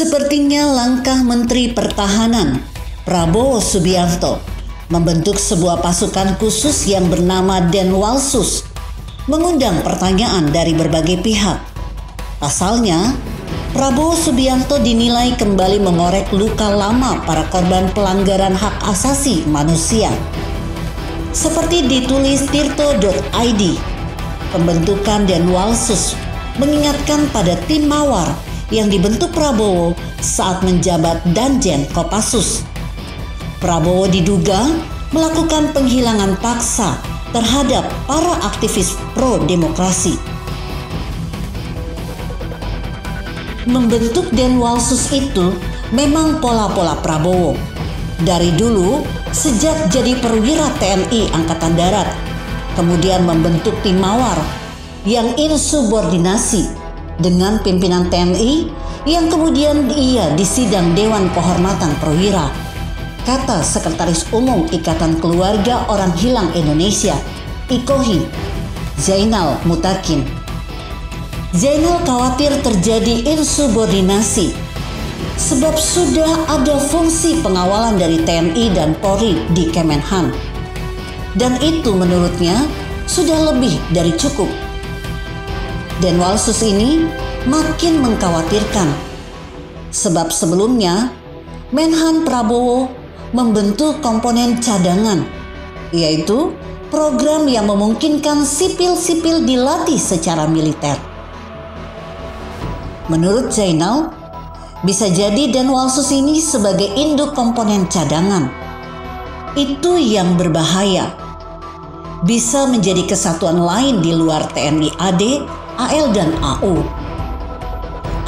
Sepertinya langkah Menteri Pertahanan Prabowo Subianto membentuk sebuah pasukan khusus yang bernama Denwalsus mengundang pertanyaan dari berbagai pihak. Pasalnya, Prabowo Subianto dinilai kembali mengorek luka lama para korban pelanggaran hak asasi manusia. Seperti ditulis tirto.id, pembentukan Denwalsus mengingatkan pada tim Mawar yang dibentuk Prabowo saat menjabat Danjen Kopassus. Prabowo diduga melakukan penghilangan paksa terhadap para aktivis pro-demokrasi. Membentuk Denwalsus itu memang pola-pola Prabowo. Dari dulu, sejak jadi perwira TNI Angkatan Darat, kemudian membentuk tim Mawar yang insubordinasi dengan pimpinan TNI yang kemudian ia disidang Dewan Kehormatan Perwira, kata Sekretaris Umum Ikatan Keluarga Orang Hilang Indonesia, IKOHI, Zainal Mutakin. Zainal khawatir terjadi insubordinasi sebab sudah ada fungsi pengawalan dari TNI dan Polri di Kemenhan. Dan itu menurutnya sudah lebih dari cukup. Denwalsus ini makin mengkhawatirkan sebab sebelumnya Menhan Prabowo membentuk komponen cadangan, yaitu program yang memungkinkan sipil-sipil dilatih secara militer. Menurut Zainal, bisa jadi Denwalsus ini sebagai induk komponen cadangan. Itu yang berbahaya. Bisa menjadi kesatuan lain di luar TNI AD, AL dan AU.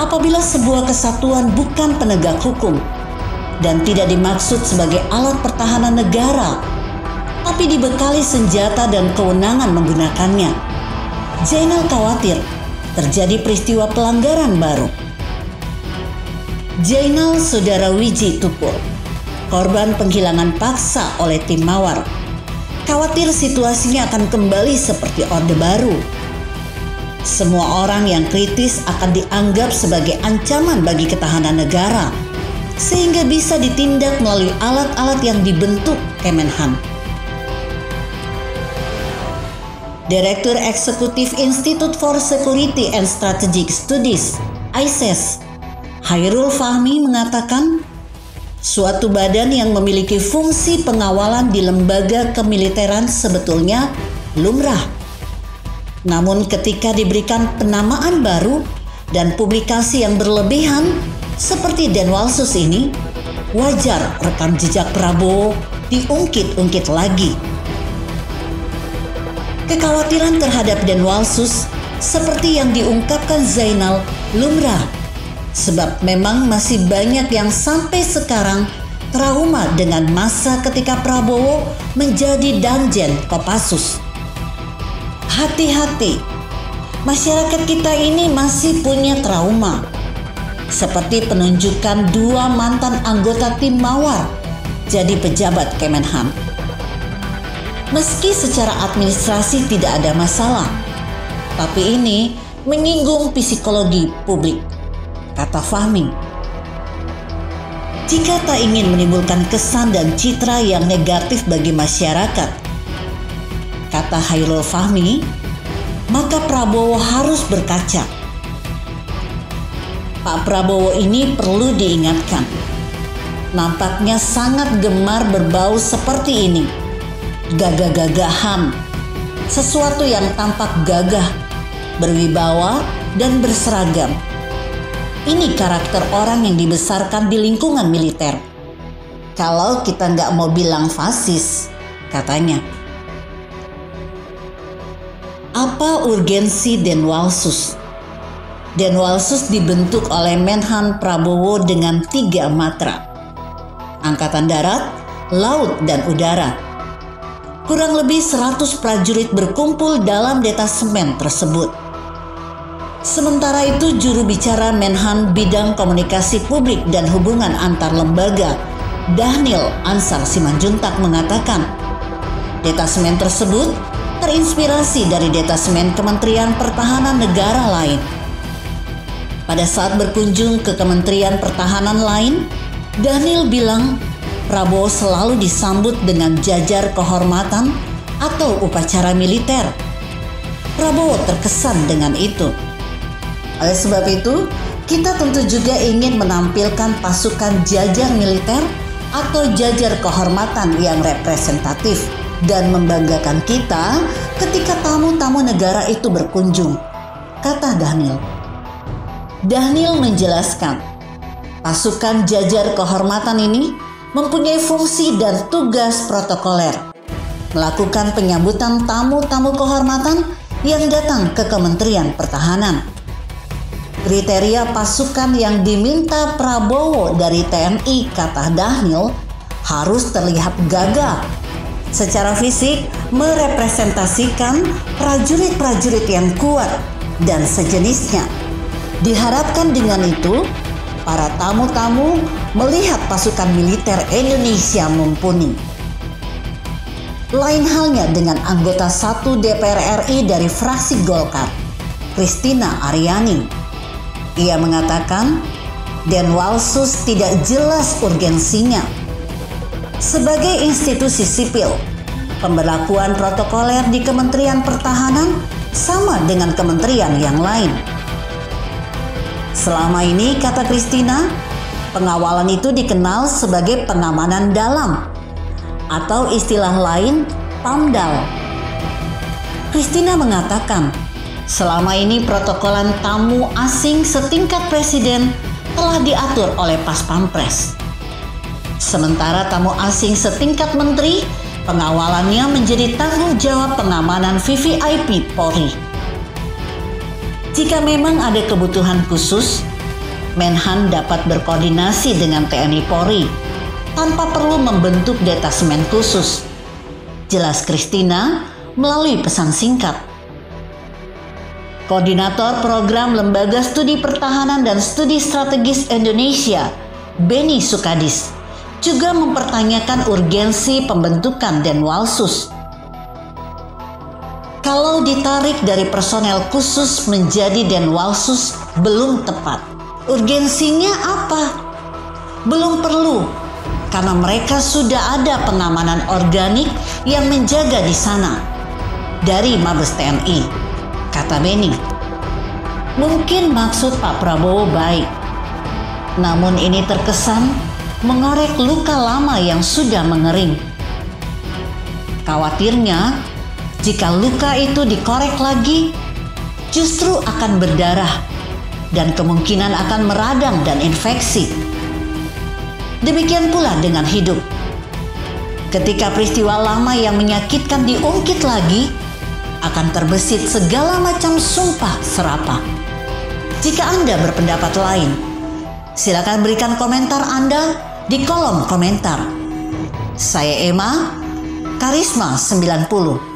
Apabila sebuah kesatuan bukan penegak hukum dan tidak dimaksud sebagai alat pertahanan negara, tapi dibekali senjata dan kewenangan menggunakannya, Zainal khawatir terjadi peristiwa pelanggaran baru. Zainal saudara Wiji Tupul, korban penghilangan paksa oleh tim Mawar, khawatir situasinya akan kembali seperti Orde Baru. Semua orang yang kritis akan dianggap sebagai ancaman bagi ketahanan negara, sehingga bisa ditindak melalui alat-alat yang dibentuk Kemenhan. Direktur Eksekutif Institute for Security and Strategic Studies, ISES, Hairul Fahmi mengatakan, suatu badan yang memiliki fungsi pengawalan di lembaga kemiliteran sebetulnya lumrah. Namun ketika diberikan penamaan baru dan publikasi yang berlebihan seperti Denwalsus ini, wajar rekam jejak Prabowo diungkit-ungkit lagi. Kekhawatiran terhadap Denwalsus seperti yang diungkapkan Zainal lumrah, sebab memang masih banyak yang sampai sekarang trauma dengan masa ketika Prabowo menjadi Danjen Kopassus. Hati-hati, masyarakat kita ini masih punya trauma, seperti penunjukan 2 mantan anggota tim Mawar jadi pejabat Kemenhan. Meski secara administrasi tidak ada masalah, tapi ini menyinggung psikologi publik, kata Fahmi. Jika tak ingin menimbulkan kesan dan citra yang negatif bagi masyarakat, kata Hairul Fahmi, maka Prabowo harus berkaca. Pak Prabowo ini perlu diingatkan, nampaknya sangat gemar berbau seperti ini, gagah-gagahan, sesuatu yang tampak gagah, berwibawa, dan berseragam. Ini karakter orang yang dibesarkan di lingkungan militer. Kalau kita nggak mau bilang fasis, katanya. Apa urgensi Denwalsus? Denwalsus dibentuk oleh Menhan Prabowo dengan 3 matra: Angkatan Darat, Laut, dan Udara. Kurang lebih 100 prajurit berkumpul dalam detasemen tersebut. Sementara itu, juru bicara Menhan Bidang Komunikasi Publik dan Hubungan Antar Lembaga, Dhanil Ansar Simanjuntak, mengatakan detasemen tersebut terinspirasi dari detasemen Kementerian Pertahanan negara lain. Pada saat berkunjung ke Kementerian Pertahanan lain, Dhanil bilang Prabowo selalu disambut dengan jajar kehormatan atau upacara militer. Prabowo terkesan dengan itu. Oleh sebab itu, kita tentu juga ingin menampilkan pasukan jajar militer atau jajar kehormatan yang representatif dan membanggakan kita ketika tamu-tamu negara itu berkunjung, kata Dhanil. Dhanil menjelaskan, pasukan jajar kehormatan ini mempunyai fungsi dan tugas protokoler, melakukan penyambutan tamu-tamu kehormatan yang datang ke Kementerian Pertahanan. Kriteria pasukan yang diminta Prabowo dari TNI, kata Dhanil, harus terlihat gagah. Secara fisik merepresentasikan prajurit-prajurit yang kuat dan sejenisnya. Diharapkan dengan itu, para tamu-tamu melihat pasukan militer Indonesia mumpuni. Lain halnya dengan anggota 1 DPR RI dari fraksi Golkar, Christina Aryani. Ia mengatakan Denwalsus tidak jelas urgensinya. Sebagai institusi sipil, pemberlakuan protokoler di Kementerian Pertahanan sama dengan kementerian yang lain. Selama ini, kata Christina, pengawalan itu dikenal sebagai pengamanan dalam atau istilah lain PAMDAL. Christina mengatakan, selama ini protokolan tamu asing setingkat presiden telah diatur oleh Pas Pampres. Sementara tamu asing setingkat menteri, pengawalannya menjadi tanggung jawab pengamanan VVIP Polri. Jika memang ada kebutuhan khusus, Menhan dapat berkoordinasi dengan TNI Polri tanpa perlu membentuk detasemen khusus. Jelas Christina melalui pesan singkat. Koordinator Program Lembaga Studi Pertahanan dan Studi Strategis Indonesia, Beni Sukadis, juga mempertanyakan urgensi pembentukan Denwalsus. Kalau ditarik dari personel khusus menjadi Denwalsus belum tepat. Urgensinya apa? Belum perlu, karena mereka sudah ada pengamanan organik yang menjaga di sana dari Mabes TNI, kata Beni. Mungkin maksud Pak Prabowo baik, namun ini terkesan mengorek luka lama yang sudah mengering. Khawatirnya, jika luka itu dikorek lagi, justru akan berdarah dan kemungkinan akan meradang dan infeksi. Demikian pula dengan hidup. Ketika peristiwa lama yang menyakitkan diungkit lagi, akan terbesit segala macam sumpah serapah. Jika Anda berpendapat lain, silakan berikan komentar Anda di kolom komentar. Saya Emma, Karisma 90.